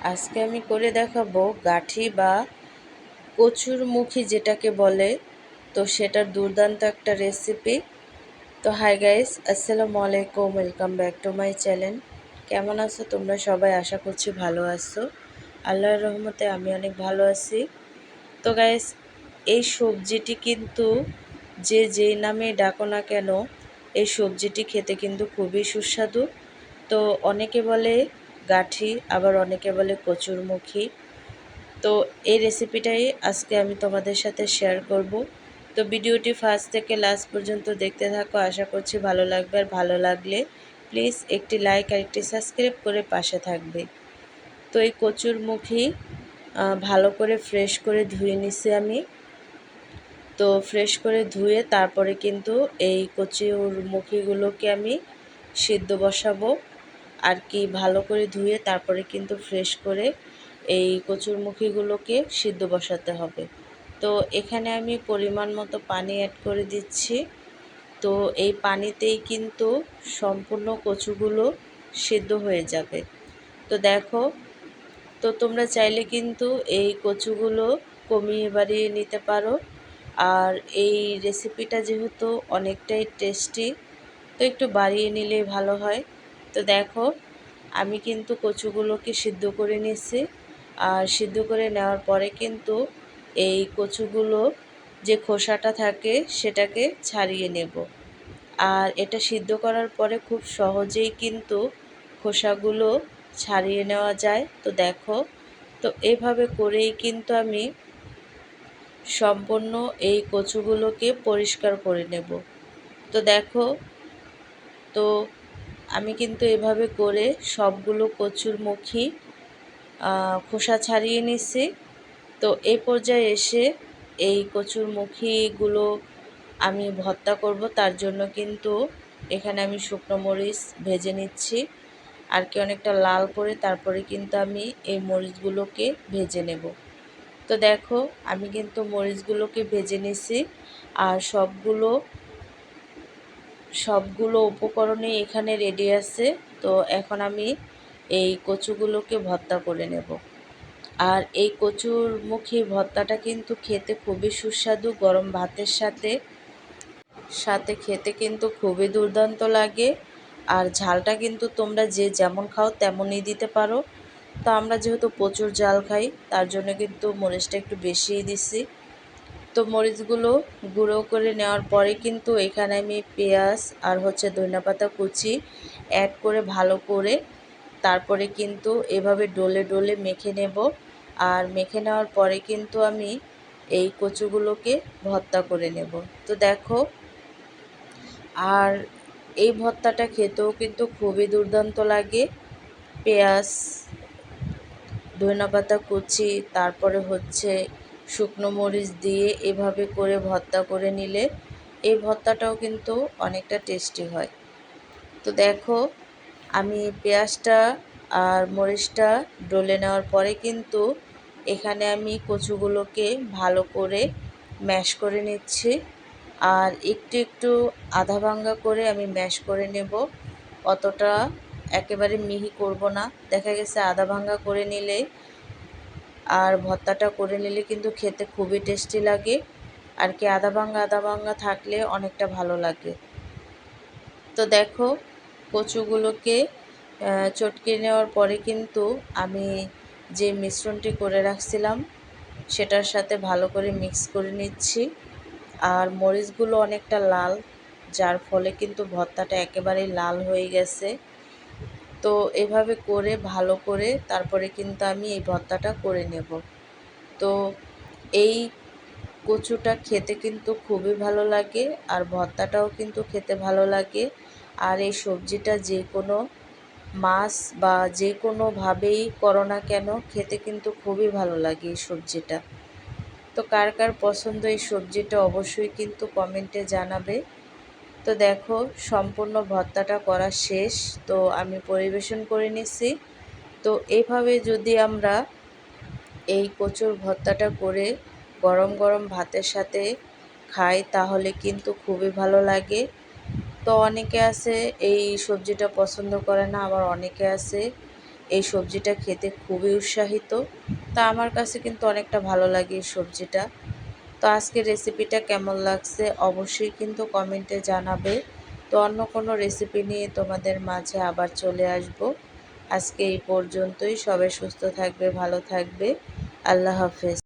আজকে আমি করে দেখাবো গাঠি বা কচুর মুখী যেটাকে বলে। তো সেটার দুর্দান্ত একটা রেসিপি। তো হাই গাইস, আসসালামু আলাইকুম, welcome back to my channel. কেমন আছো তোমরা সবাই? আশা করছি ভালো আছো। আল্লাহর রহমতে আমি অনেক ভালো আছি। তো গাইস, এই সবজিটি কিন্তু যে যেই নামে ডাকো না কেন, এই সবজিটি খেতে কিন্তু খুবই সুস্বাদু। তো অনেকে বলে গাঠি, আবার অনেকে বলে কচুরমুখী। তো এই রেসিপিটাই আজকে আমি তোমাদের সাথে শেয়ার করব। তো ভিডিওটি ফার্স্ট থেকে লাস্ট পর্যন্ত দেখতে থাকো, আশা করছি ভালো লাগবে। আর ভালো লাগলে প্লিজ একটি লাইক আর একটি সাবস্ক্রাইব করে পাশে থাকবে। তো এই কচুরমুখী ভালো করে ফ্রেশ করে ধুয়ে নিছি আমি। তো ফ্রেশ করে ধুয়ে তারপরে কিন্তু এই কচুরমুখীগুলোকে আমি সিদ্ধ বসাবো আর কি। ভালো করে ধুয়ে তারপরে কিন্তু ফ্রেশ করে এই কচুরমুখীগুলোকে সিদ্ধ বসাতে হবে। তো এখানে আমি পরিমাণ মতো পানি অ্যাড করে দিচ্ছি। তো এই পানিতেই কিন্তু সম্পূর্ণ কচুগুলো সিদ্ধ হয়ে যাবে। তো দেখো, তো তোমরা চাইলে কিন্তু এই কচুগুলো কমিয়ে বাড়িয়ে নিতে পারো। আর এই রেসিপিটা যেহেতু অনেকটাই টেস্টি, তো একটু বাড়িয়ে নিলেই ভালো হয়। তো দেখো, আমি কিন্তু কচুগুলোকে সিদ্ধ করে নিয়েছি। আর সিদ্ধ করে নেওয়ার পরে কিন্তু এই কচুগুলো যে খোসাটা থাকে সেটাকে ছাড়িয়ে নেব। আর এটা সিদ্ধ করার পরে খুব সহজেই কিন্তু খোসাগুলো ছাড়িয়ে নেওয়া যায়। তো দেখো, তো এভাবে করেই কিন্তু আমি সম্পূর্ণ এই কচুগুলোকে পরিষ্কার করে নেব। তো দেখো, তো আমি কিন্তু এভাবে করে সবগুলো কচুর মুখী খোসা ছাড়িয়ে নিচ্ছি। তো এই পর্যায়ে এসে এই কচুর মুখীগুলো আমি ভর্তা করব। তার জন্য কিন্তু এখানে আমি শুকনো মরিচ ভেজে নিচ্ছি আর কি অনেকটা লাল করে। তারপরে কিন্তু আমি এই মরিচগুলোকে ভেজে নেব। তো দেখো, আমি কিন্তু মরিচগুলোকে ভেজে নিছি। আর সবগুলো উপকরণই এখানে রেডি আছে। তো এখন আমি এই কচুগুলোকে ভর্তা করে নেব। আর এই কচুর মুখী ভর্তাটা কিন্তু খেতে খুবই সুস্বাদু। গরম ভাতের সাথে সাথে খেতে কিন্তু খুবই দুর্দান্ত লাগে। আর ঝালটা কিন্তু তোমরা যে যেমন খাও তেমনই দিতে পারো। তো আমরা যেহেতু প্রচুর ঝাল খাই, তার জন্য কিন্তু মরিচটা একটু বেশিই দিছি। তো মরিচগুলো গুঁড়ো করে নেওয়ার পরে কিন্তু এখানে আমি পেঁয়াজ আর ধনেপাতা কুচি অ্যাড করে ভালো করে তারপরে কিন্তু এভাবে ডলে ডলে মেখে নেব। আর মেখে নেওয়ার পরে কিন্তু আমি এই কচুগুলোকে ভর্তা করে নেব। তো দেখো, আর এই ভর্তাটা খেতেও কিন্তু খুবই দুর্দান্ত লাগে। পেঁয়াজ, ধনেপাতা কুচি, তারপরে শুকনো মরিচ দিয়ে এভাবে করে ভর্তা করে নিলে এই ভর্তাটাও কিন্তু অনেকটা টেস্টি হয়। তো দেখো, আমি পেঁয়াজটা আর মরিচটা ডলে নেওয়ার পরে কিন্তু এখানে আমি কচুগুলোকে ভালো করে ম্যাশ করে নিচ্ছি। আর একটু একটু আধা ভাঙ্গা করে আমি ম্যাশ করে নেব, অতটা একেবারে মিহি করব না। দেখা গেছে আধা ভাঙ্গা করে নিলে আর ভর্তাটা করে নিলে কিন্তু খেতে খুবই টেস্টি লাগে আর কি। আধা ভাঙ্গা থাকলে অনেকটা ভালো লাগে। তো দেখো, কচুগুলোকে চটকে নেওয়ার পরে কিন্তু আমি যে মিশ্রণটি করে রাখছিলাম সেটার সাথে ভালো করে মিক্স করে নিচ্ছি। আর মরিচগুলো অনেকটা লাল, যার ফলে কিন্তু ভর্তাটা একেবারেই লাল হয়ে গেছে। তো এভাবে করে ভালো করে তারপরে কিন্তু আমি এই ভর্তাটা করে নেব। তো এই কচুটা খেতে কিন্তু খুবই ভালো লাগে আর ভর্তাটাও কিন্তু খেতে ভালো লাগে। আর এই সবজিটা যে কোনো মাছ বা যে কোনোভাবেই করো না কেন, খেতে কিন্তু খুবই ভালো লাগে এই সবজিটা। তো কার কার পছন্দ এই সবজিটা অবশ্যই কিন্তু কমেন্টে জানাবে। তো দেখো, সম্পূর্ণ ভর্তাটা করা শেষ। তো আমি পরিবেশন করে নিছি। তো এইভাবে যদি আমরা এই কচুর ভর্তাটা করে গরম গরম ভাতের সাথে খাই তাহলে কিন্তু খুবই ভালো লাগে। তো অনেকে আছে এই সবজিটা পছন্দ করে না, আবার অনেকে আছে এই সবজিটা খেতে খুবই উৎসাহিত। তা আমার কাছে কিন্তু অনেকটা ভালো লাগে এই সবজিটা। তো আজকের রেসিপিটা কেমন লাগছে অবশ্যই কিন্তু কমেন্টে জানাবে। তো অন্য কোনো রেসিপি নিয়ে তোমাদের মাঝে আবার চলে আসব। আজকে এই পর্যন্তই। সবাই সুস্থ থাকবে, ভালো থাকবে। আল্লাহ হাফেজ।